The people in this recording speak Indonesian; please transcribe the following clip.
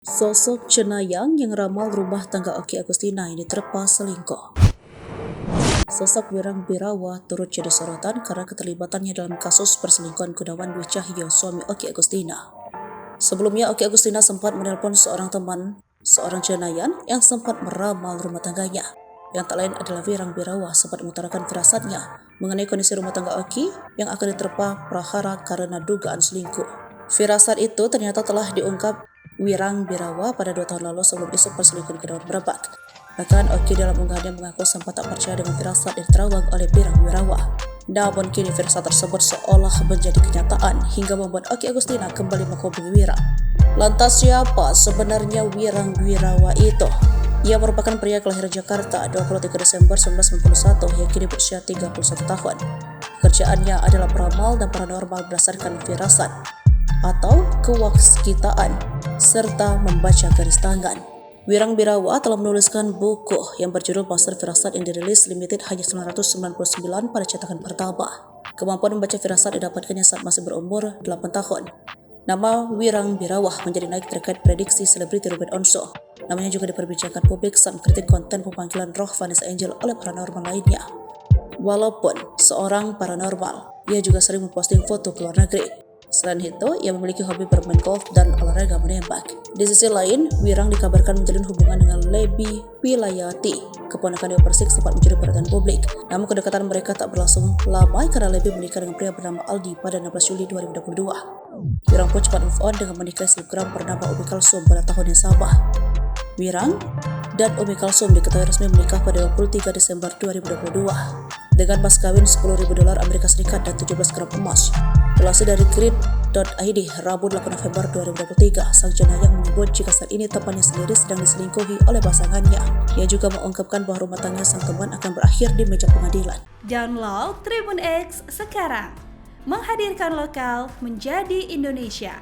Sosok cenayang yang ramal rumah tangga Okky Agustina ini diterpa selingkuh. Sosok Wirang Birawa turut jadi sorotan karena keterlibatannya dalam kasus perselingkuhan Gunawan Dwi Cahyo, suami Okky Agustina. Sebelumnya, Okky Agustina sempat menelpon seorang teman, seorang cenayang yang sempat meramal rumah tangganya. Yang tak lain adalah Wirang Birawa sempat mengutarakan firasatnya mengenai kondisi rumah tangga Okky yang akan diterpa prahara karena dugaan selingkuh. Firasat itu ternyata telah diungkap Wirang Birawa pada 2 tahun lalu sebelum isu perselingkuhan Gunawan merebak. Bahkan Okky dalam unggahannya mengaku sempat tak percaya dengan firasat yang terawang oleh Wirang Birawa. Namun kini firasat tersebut seolah menjadi kenyataan hingga membuat Okky Agustina kembali menghubungi Wirang. Lantas siapa sebenarnya Wirang Birawa itu? Ia merupakan pria kelahiran Jakarta 23 Desember 1991 yang kini berusia 31 tahun. Pekerjaannya adalah peramal dan paranormal berdasarkan firasat atau kewaskitaan serta membaca garis tangan. Wirang Birawa telah menuliskan buku yang berjudul Master Firasat yang dirilis limited hanya 999 pada cetakan pertama. Kemampuan membaca firasat didapatkannya saat masih berumur 8 tahun. Nama Wirang Birawa menjadi naik terkait prediksi selebriti Ruben Onsu. Namanya juga diperbincangkan publik saat mengkritik konten pemanggilan roh Vanessa Angel oleh paranormal lainnya. Walaupun seorang paranormal, ia juga sering memposting foto ke luar negeri. Selain itu, ia memiliki hobi bermain golf dan olahraga menembak. Di sisi lain, Wirang dikabarkan menjalin hubungan dengan Lebi Wilayati. Keponakan Dewa Persik sempat mencuri perhatian publik. Namun kedekatan mereka tak berlangsung lama karena Lebi menikah dengan pria bernama Aldi pada 16 Juli 2022. Wirang pun cepat move on dengan menikahi selebgram bernama Umi Kalsum pada tahun yang sama. Wirang dan Umi Kalsum diketahui resmi menikah pada 23 Desember 2022 dengan mas kawin $10.000 Amerika Serikat dan 17 gram emas. Dilansir dari grid.id Rabu 8 November 2023, sang cenayang menyebut jika saat ini temannya sendiri sedang diselingkuhi oleh pasangannya. Ia juga mengungkapkan bahwa rumah tangga sang teman akan berakhir di meja pengadilan. Download Tribun X sekarang, menghadirkan lokal menjadi Indonesia.